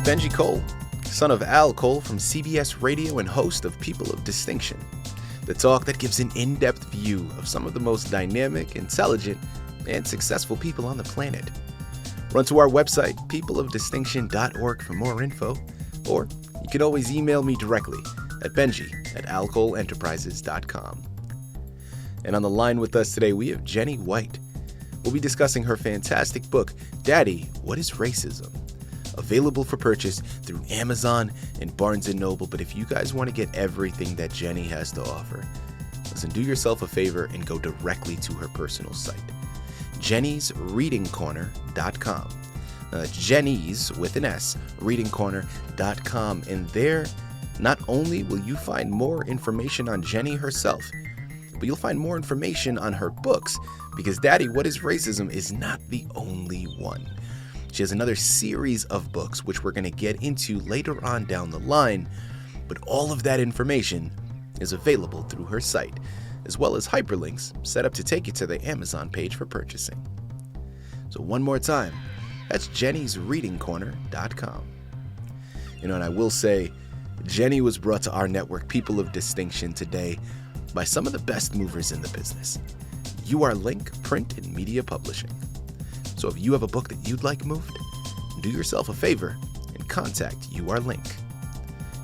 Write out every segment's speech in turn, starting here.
It's Benji Cole, son of Al Cole from CBS Radio and host of People of Distinction, the talk that gives an in-depth view of some of the most dynamic, intelligent, and successful people on the planet. Run to our website, peopleofdistinction.org for more info, or you can always email me directly at benji@alcoleenterprises.com. And on the line with us today, we have Jenny White. We'll be discussing her fantastic book, Daddy, What is Racism? Available for purchase through Amazon and Barnes & Noble. But if you guys want to get everything that Jenny has to offer, listen, do yourself a favor and go directly to her personal site, jennysreadingcorner.com. Jenny's, with an S, readingcorner.com. And there, not only will you find more information on Jenny herself, but you'll find more information on her books, because Daddy, What is Racism is not the only one. She has another series of books, which we're going to get into later on down the line, but all of that information is available through her site, as well as hyperlinks set up to take you to the Amazon page for purchasing. So one more time, that's jennysreadingcorner.com. And I will say, Jenny was brought to our network, People of Distinction, today by some of the best movers in the business, UR Link Print and Media Publishing. So if you have a book that you'd like moved, do yourself a favor and contact UR Link.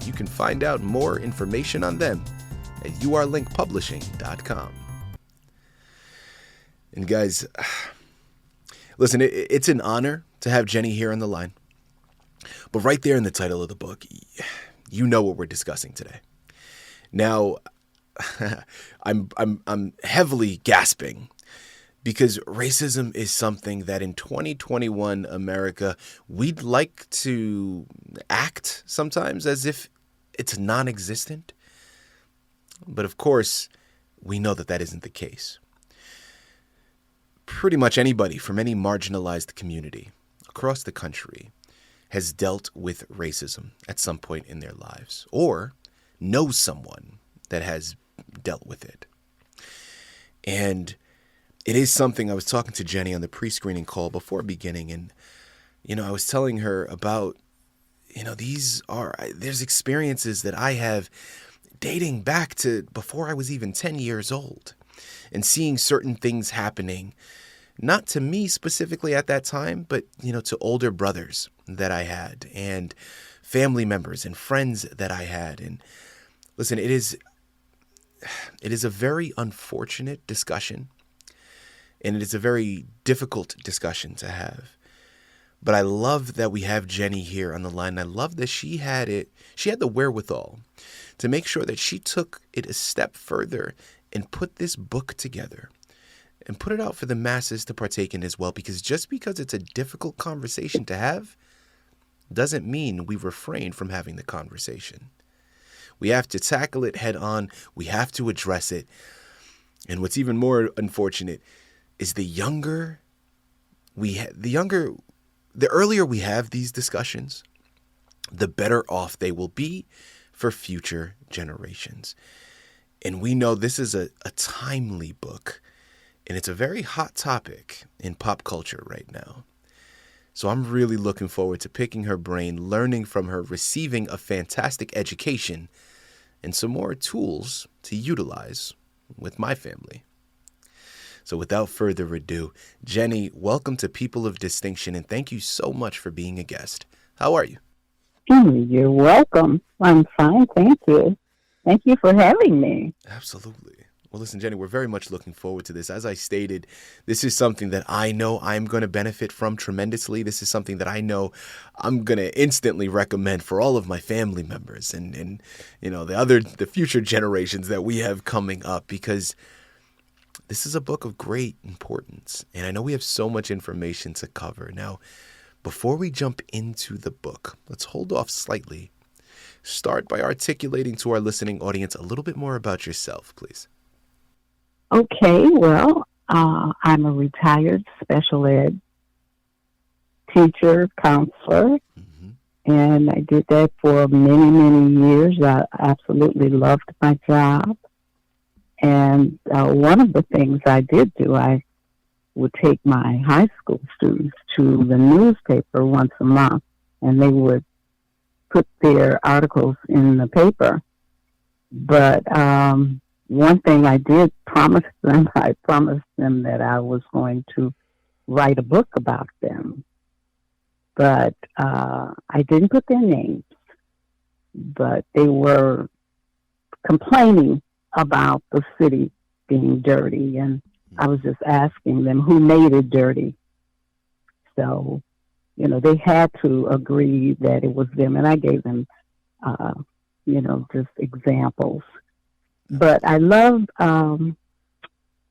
You can find out more information on them at urlinkpublishing.com. And guys, listen, it's an honor to have Jenny here on the line. But right there in the title of the book, you know what we're discussing today. Now, I'm heavily gasping, because racism is something that in 2021 America, we'd like to act sometimes as if it's non-existent. But of course, we know that that isn't the case. Pretty much anybody from any marginalized community across the country has dealt with racism at some point in their lives, or knows someone that has dealt with it. And it is something I was talking to Jenny on the pre-screening call before beginning, and, I was telling her about, there's experiences that I have dating back to before I was even 10 years old, and seeing certain things happening, not to me specifically at that time, but, to older brothers that I had, and family members and friends that I had. And listen, it is a very unfortunate discussion. And it is a very difficult discussion to have. But I love that we have Jenny here on the line. I love that she had the wherewithal to make sure that she took it a step further and put this book together and put it out for the masses to partake in as well. Because just because it's a difficult conversation to have doesn't mean we refrain from having the conversation. We have to tackle it head on. We have to address it. And what's even more unfortunate is the earlier we have these discussions, the better off they will be for future generations. And we know this is a timely book, and it's a very hot topic in pop culture right now. So I'm really looking forward to picking her brain, learning from her, receiving a fantastic education, and some more tools to utilize with my family. So without further ado, Jenny, welcome to People of Distinction, and thank you so much for being a guest. How are you? You're welcome. I'm fine, thank you. Thank you for having me. Absolutely. Well, listen, Jenny, we're very much looking forward to this. As I stated, this is something that I know I'm going to benefit from tremendously. This is something that I know I'm going to instantly recommend for all of my family members and the future generations that we have coming up, because this is a book of great importance, and I know we have so much information to cover. Now, before we jump into the book, let's hold off slightly. Start by articulating to our listening audience a little bit more about yourself, please. Okay, well, I'm a retired special ed teacher, counselor, and I did that for many, many years. I absolutely loved my job. And one of the things I did do, I would take my high school students to the newspaper once a month, and they would put their articles in the paper. But one thing I did promise them, I promised them that I was going to write a book about them. But I didn't put their names. But they were complaining about the city being dirty, and I was just asking them who made it dirty. So, they had to agree that it was them, and I gave them, just examples. But I love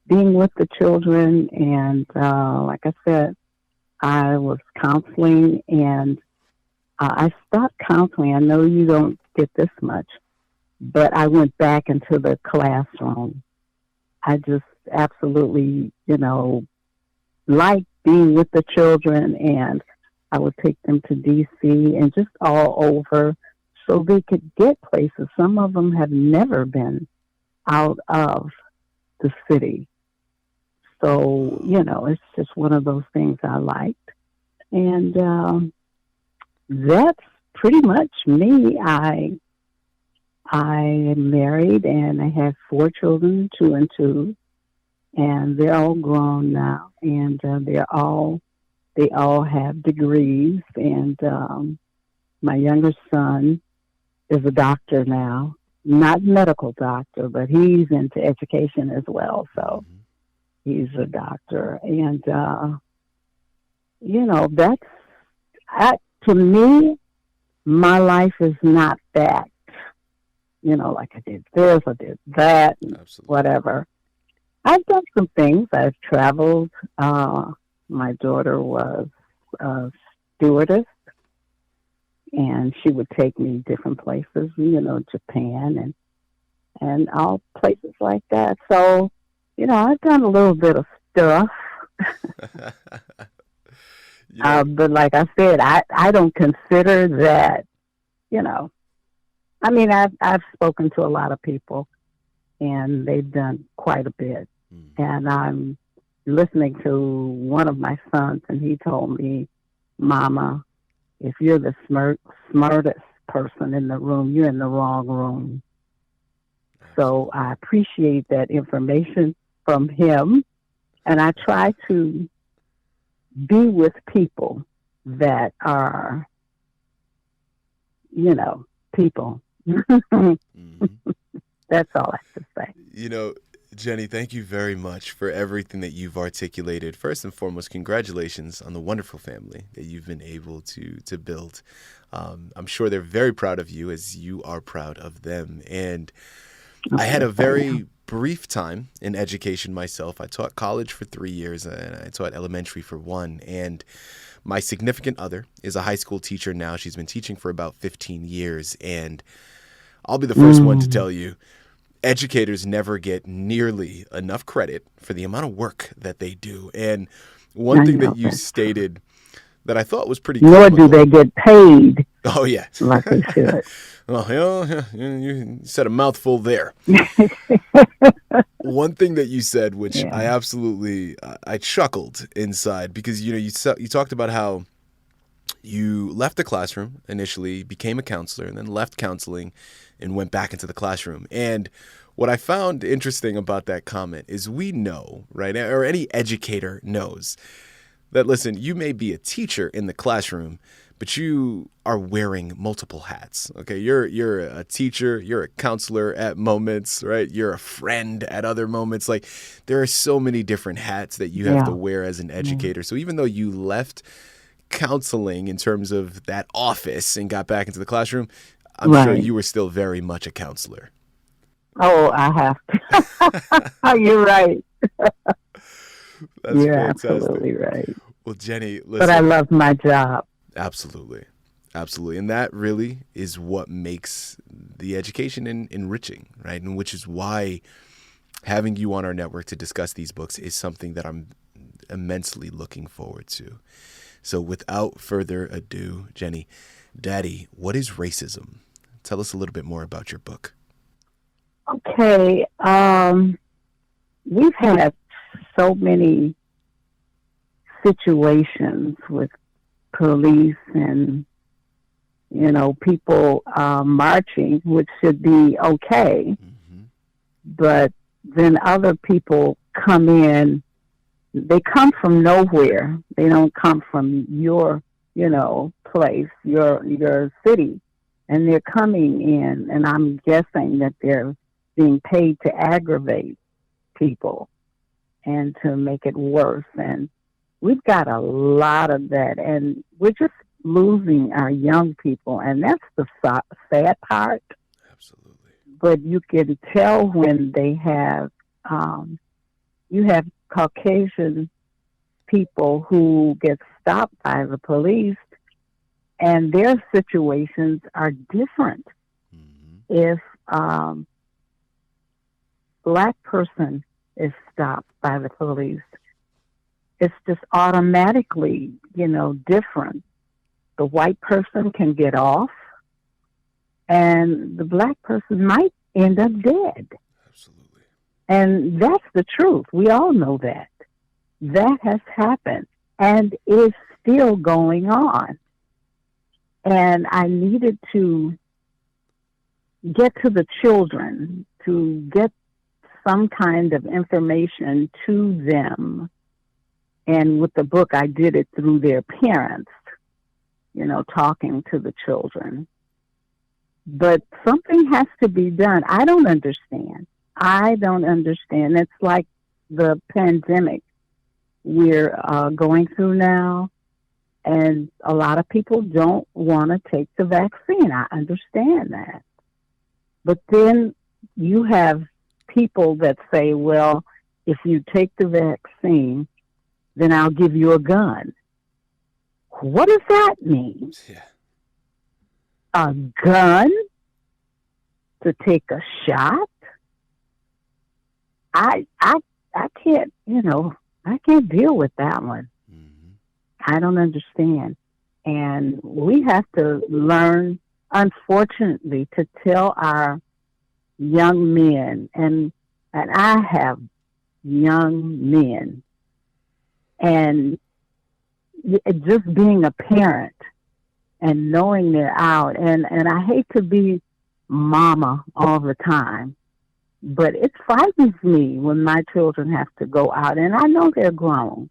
being with the children, and like I said, I was counseling, and I stopped counseling. I know you don't get this much, but I went back into the classroom. I just absolutely, like being with the children, and I would take them to DC and just all over so they could get places. Some of them have never been out of the city. So, it's just one of those things I liked. And that's pretty much me. I am married, and I have 4 children, 2 and 2, and they're all grown now, and they all have degrees. And my younger son is a doctor now, not medical doctor, but he's into education as well. So he's a doctor, and that's to me, my life is not that. Like I did this, I did that, and whatever. I've done some things. I've traveled. My daughter was a stewardess, and she would take me different places, Japan and all places like that. So, I've done a little bit of stuff. But like I said, I don't consider that, I've spoken to a lot of people, and they've done quite a bit. And I'm listening to one of my sons, and he told me, Mama, if you're the smartest person in the room, you're in the wrong room. So I appreciate that information from him, and I try to be with people that are, people. That's all I have to say. Jenny, thank you very much for everything that you've articulated. First and foremost, congratulations on the wonderful family that you've been able to build. I'm sure they're very proud of you, as you are proud of them. And I had a very brief time in education myself. I taught college for 3 years, and I taught elementary for 1. And my significant other is a high school teacher now. She's been teaching for about 15 years. And I'll be the first one to tell you, educators never get nearly enough credit for the amount of work that they do. And one thing that you stated that I thought was pretty Nor comical. do they get paid. Oh, yeah. Like they should. Well, you said a mouthful there. One thing that you said, which I absolutely, I chuckled inside, because, you talked about how you left the classroom initially, became a counselor, and then left counseling and went back into the classroom. And what I found interesting about that comment is we know, right, or any educator knows, that, listen, you may be a teacher in the classroom, but you are wearing multiple hats, okay? You're a teacher, you're a counselor at moments, right? You're a friend at other moments. Like, there are so many different hats that you have to wear as an educator. So even though you left counseling in terms of that office and got back into the classroom, I'm sure you were still very much a counselor. Oh, I have to. You're right. You're fantastic. Absolutely right. Well, Jenny, listen. But I love my job. Absolutely. Absolutely. And that really is what makes the education enriching, right? And which is why having you on our network to discuss these books is something that I'm immensely looking forward to. So without further ado, Jenny, Daddy, what is racism? Tell us a little bit more about your book. Okay. We've had so many situations with police and people marching, which should be okay, Mm-hmm. but then other people come in. They come from nowhere. They don't come from your, place, your city, and they're coming in. And I'm guessing that they're being paid to aggravate people and to make it worse. And we've got a lot of that, and we're just losing our young people, and that's the sad part. Absolutely. But you can tell when um, you have Caucasian people who get stopped by the police, and their situations are different. Mm-hmm. If um, black person is stopped by the police, it's just automatically, different. The white person can get off, and the black person might end up dead. Absolutely. And that's the truth. We all know that. That has happened and is still going on. And I needed to get to the children, to get some kind of information to them. And with the book, I did it through their parents, talking to the children. But something has to be done. I don't understand. It's like the pandemic we're going through now. And a lot of people don't want to take the vaccine. I understand that. But then you have people that say, well, if you take the vaccine, then I'll give you a gun. What does that mean? Yeah. A gun to take a shot? I can't, I can't deal with that one. Mm-hmm. I don't understand. And we have to learn, unfortunately, to tell our young men, and I have young men, and just being a parent and knowing they're out, and I hate to be mama all the time, but it frightens me when my children have to go out, and I know they're grown,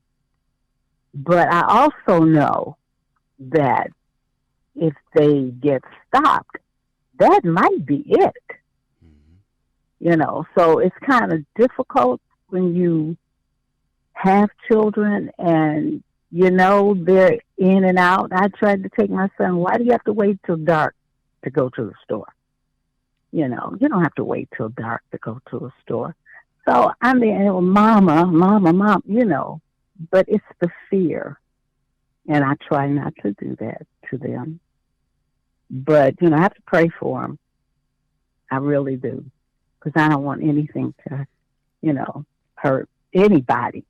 but I also know that if they get stopped, that might be it. Mm-hmm. So it's kind of difficult when you have children and they're in and out. I tried to take my son, why do you have to wait till dark to go to the store? You don't have to wait till dark to go to a store. So I'm there, mama, but it's the fear. And I try not to do that to them. But, I have to pray for them. I really do. Because I don't want anything to, hurt anybody.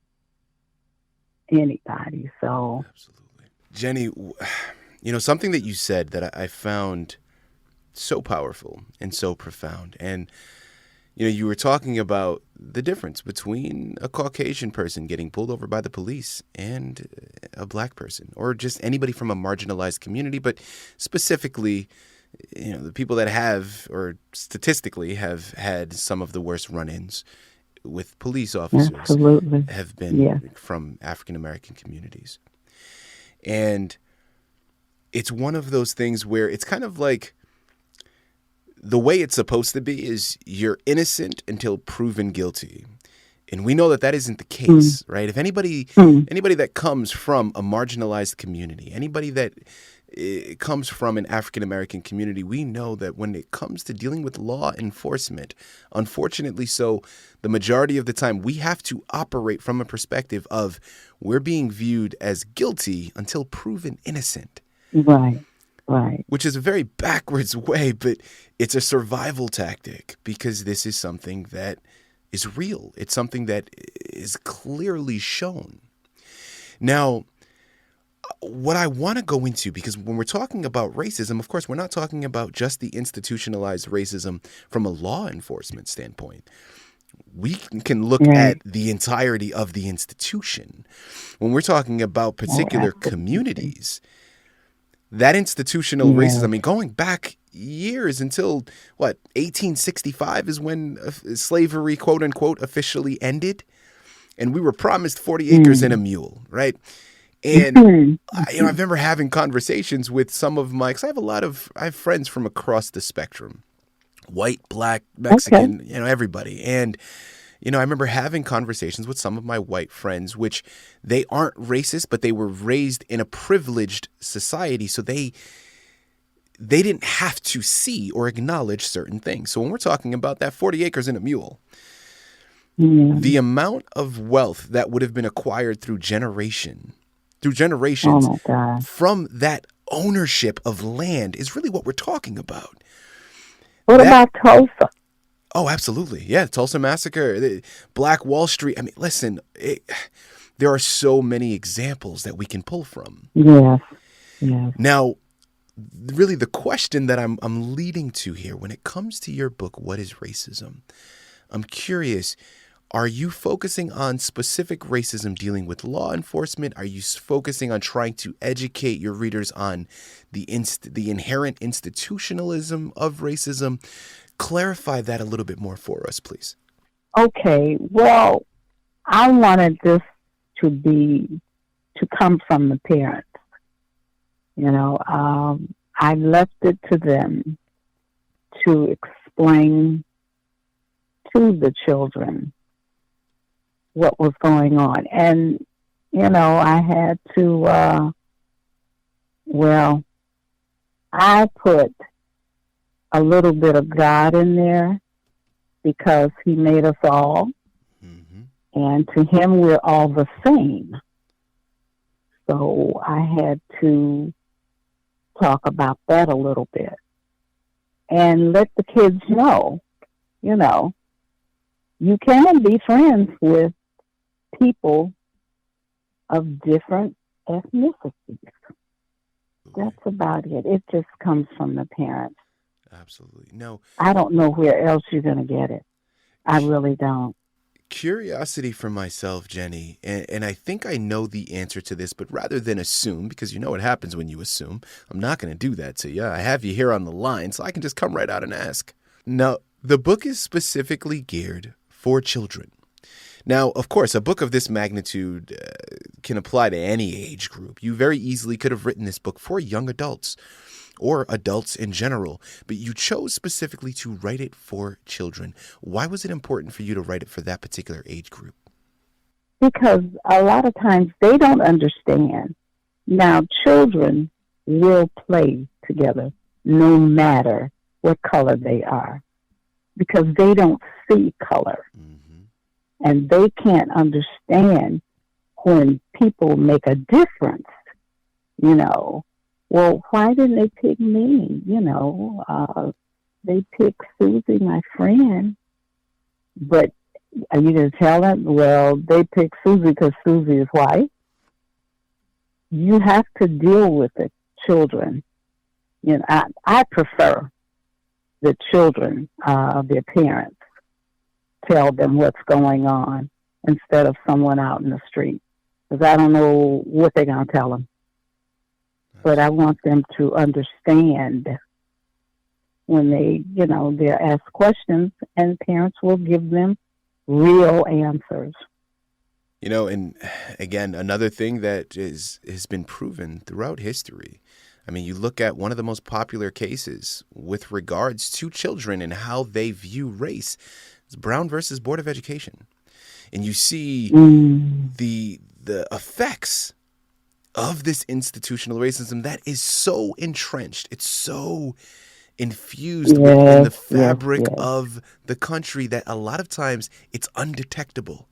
So. Absolutely. Jenny, something that you said that I found so powerful and so profound. And, you were talking about the difference between a Caucasian person getting pulled over by the police and a black person, or just anybody from a marginalized community, but specifically, the people that have, or statistically have had some of the worst run-ins with police officers. Absolutely. Have been from African-American communities. And it's one of those things where it's kind of like the way it's supposed to be is you're innocent until proven guilty. And we know that that isn't the case, right? If anybody that comes from a marginalized community, anybody that comes from an African-American community, we know that when it comes to dealing with law enforcement, unfortunately so, the majority of the time we have to operate from a perspective of we're being viewed as guilty until proven innocent. Right. Which is a very backwards way, but it's a survival tactic because this is something that is real. It's something that is clearly shown. Now, what I want to go into, because when we're talking about racism, of course, we're not talking about just the institutionalized racism from a law enforcement standpoint. We can look at the entirety of the institution. When we're talking about particular communities, That institutional racism, I Yes. mean, going back years until, 1865 is when slavery, quote unquote, officially ended. And we were promised 40 acres and a Mm. mule, right? And Mhm. I remember having conversations with some of my, because I have friends from across the spectrum, white, black, Okay. Mexican, everybody. And, I remember having conversations with some of my white friends, which they aren't racist, but they were raised in a privileged society. So they didn't have to see or acknowledge certain things. So when we're talking about that 40 acres and a mule, Yeah. the amount of wealth that would have been acquired through Oh generations my God. from that ownership of land is really what we're talking about. What That about Tulsa? Oh, absolutely. Yeah, Tulsa Massacre, Black Wall Street. I mean, listen, there are so many examples that we can pull from. Yes. Yes. Now, really the question that I'm leading to here when it comes to your book, What is Racism? I'm curious, are you focusing on specific racism dealing with law enforcement? Are you focusing on trying to educate your readers on the inherent institutionalism of racism? Clarify that a little bit more for us, please. Okay. Well, I wanted this to come from the parents. I left it to them to explain to the children what was going on. And, I had to, well, I put a little bit of God in there because He made us all. Mm-hmm. And to Him, we're all the same. So I had to talk about that a little bit and let the kids know, you know, you can be friends with people of different ethnicities. That's about it. It just comes from the parents. Absolutely. No, I don't know where else you're going to get it. I really don't. curiosity for myself, Jenny, and I think I know the answer to this, but rather than assume, because you know what happens when you assume, I'm not going to do that to you. I have you here on the line, so I can just come right out and ask. Now, the book is specifically geared for children. Now, of course, a book of this magnitude can apply to any age group. You very easily could have written this book for young adults or adults in general, but you chose specifically to write it for children. Why was it important for you to write it for that particular age group? Because a lot of times they don't understand. Now, children will play together no matter what color they are because they don't see color. Mm-hmm. And they can't understand when people make a difference, you know. Well, why didn't they pick me? They picked Susie, my friend. But are you going to tell them, well, they picked Susie because Susie is white? You have to deal with the children. I prefer the children, their parents, tell them what's going on instead of someone out in the street. Because I don't know what they're going to tell them. But I want them to understand when they're asked questions, and parents will give them real answers. And again, another thing that has been proven throughout history. I mean, you look at one of the most popular cases with regards to children and how they view race. It's Brown versus Board of Education. And you see the effects of this institutional racism that is so entrenched. It's so infused within the fabric of the country that a lot of times it's undetectable.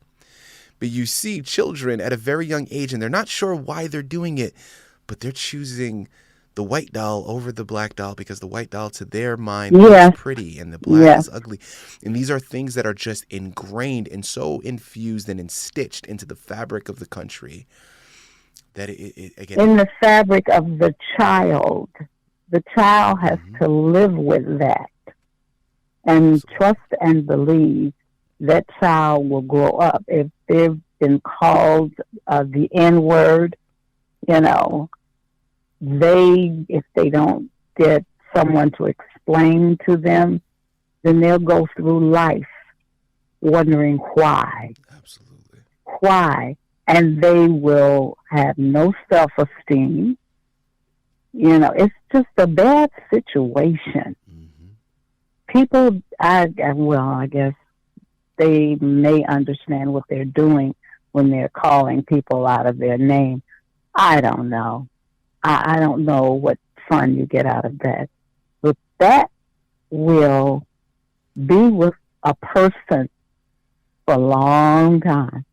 But you see children at a very young age and they're not sure why they're doing it, but they're choosing the white doll over the black doll because the white doll to their mind is pretty and the black is ugly. And these are things that are just ingrained and so infused and stitched into the fabric of the country that it again, in the fabric of the child. The child has to live with that and trust and believe that child will grow up. If they've been called the N-word, if they don't get someone to explain to them, then they'll go through life wondering why, Absolutely. why, and they will have no self-esteem. It's just a bad situation. Hmm. People, I guess they may understand what they're doing when they're calling people out of their name. I don't know. I don't know what fun you get out of that. But that will be with a person for a long time.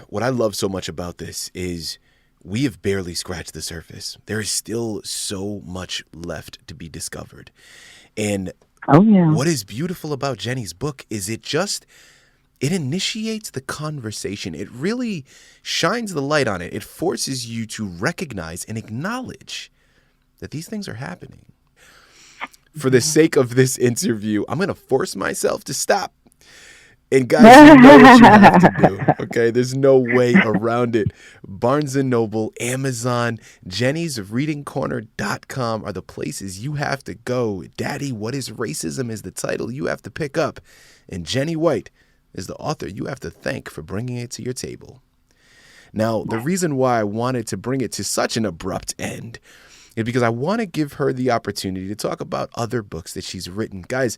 What I love so much about this is we have barely scratched the surface. There is still so much left to be discovered. And Oh, yeah. what is beautiful about Jenny's book is it initiates the conversation. It really shines the light on it. It forces you to recognize and acknowledge that these things are happening. For the sake of this interview, I'm going to force myself to stop. And guys, you know what you have to do, okay? There's no way around it. Barnes & Noble, Amazon, Jenny'sReadingCorner.com are the places you have to go. Daddy, What is Racism is the title you have to pick up. And Jenny White is the author you have to thank for bringing it to your table. Now, the reason why I wanted to bring it to such an abrupt end is because I want to give her the opportunity to talk about other books that she's written. Guys,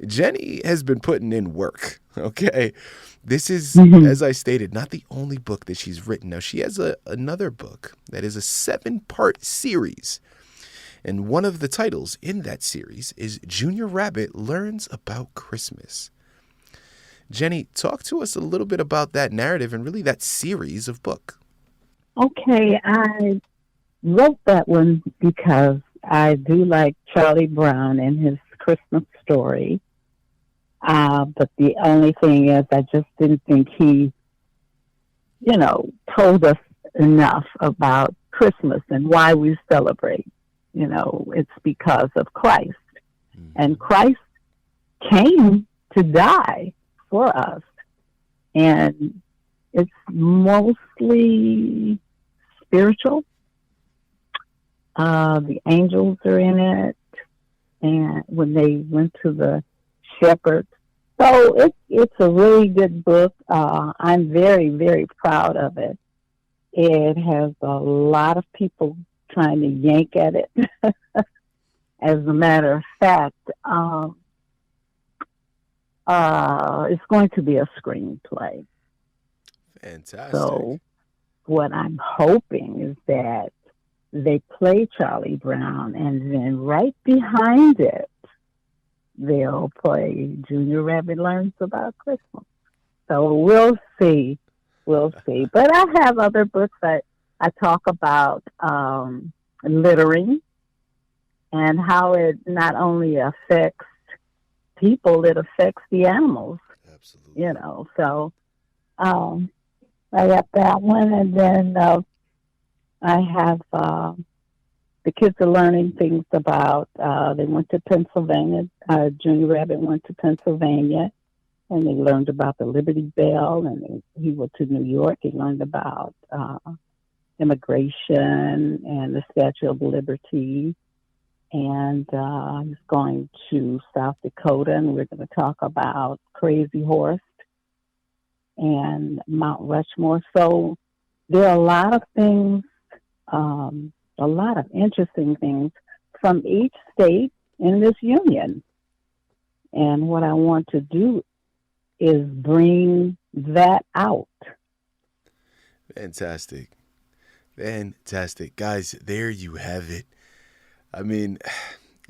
Jenny has been putting in work, okay? This is, as I stated, not the only book that she's written. Now, she has another book that is a 7-part series. And one of the titles in that series is Junior Rabbit Learns About Christmas. Jenny, talk to us a little bit about that narrative and really that series of book. Okay, I wrote that one because I do like Charlie Brown and his Christmas story. But the only thing is, I just didn't think he, told us enough about Christmas and why we celebrate. It's because of Christ. And Christ came to die for us. And it's mostly spiritual. The angels are in it. And when they went to the shepherds. So it's a really good book. I'm very, very proud of it. It has a lot of people trying to yank at it. As a matter of fact, it's going to be a screenplay. Fantastic. So what I'm hoping is that they play Charlie Brown, and then right behind it, they'll play Junior Rabbit Learns About Christmas. So we'll see. We'll see. But I have other books that I talk about littering and how it not only affects people, it affects the animals. Absolutely. So I got that one. And then I have the kids are learning things about, they went to Pennsylvania. Junior Rabbit went to Pennsylvania, and they learned about the Liberty Bell, and he went to New York. He learned about immigration and the Statue of Liberty. And he's going to South Dakota, and we're going to talk about Crazy Horse and Mount Rushmore. So there are a lot of things, a lot of interesting things from each state in this union. And what I want to do is bring that out. Fantastic. Fantastic. Guys, there you have it. I mean,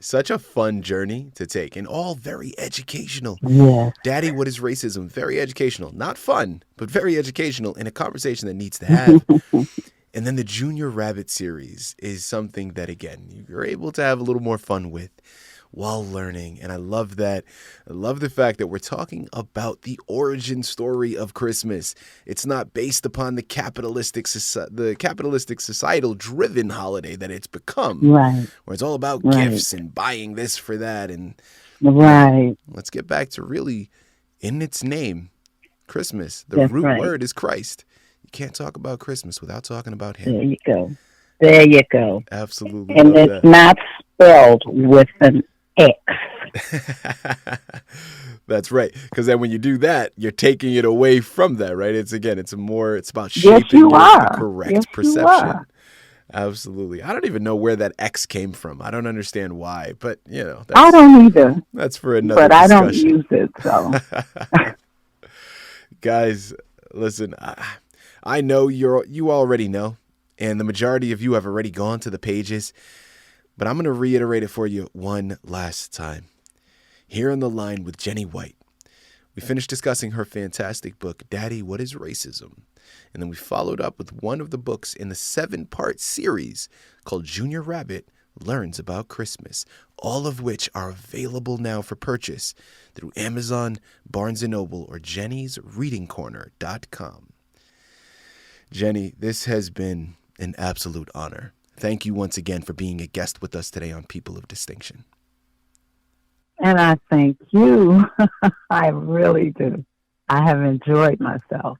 such a fun journey to take and all very educational. Yeah. Daddy, What is Racism? Very educational. Not fun, but very educational in a conversation that needs to have. And then the Junior Rabbit series is something that, again, you're able to have a little more fun with while learning. And I love that. I love the fact that we're talking about the origin story of Christmas. It's not based upon the capitalistic societal driven holiday that it's become. Right. Where it's all about gifts and buying this for that. And right. Let's get back to really, in its name, Christmas. The root word is Christ. You can't talk about Christmas without talking about him. There you go. There you go. Absolutely And love it's not spelled with an X. that. That's right. Because then when you do that, you're taking it away from that, right? It's about Yes, shaping you the are. Yes, correct you are. perception. Absolutely. I don't even know where that X came from. I don't understand why, but I don't either, that's for another but I don't discussion. use it, so. Guys, listen, I know you already know, and the majority of you have already gone to the pages, but I'm going to reiterate it for you one last time. Here on the line with Jenny White, we finished discussing her fantastic book, Daddy, What is Racism? And then we followed up with one of the books in the 7-part series called Junior Rabbit Learns About Christmas, all of which are available now for purchase through Amazon, Barnes & Noble, or jennysreadingcorner.com. Jenny, this has been an absolute honor. Thank you once again for being a guest with us today on People of Distinction. And I thank you. I really do. I have enjoyed myself.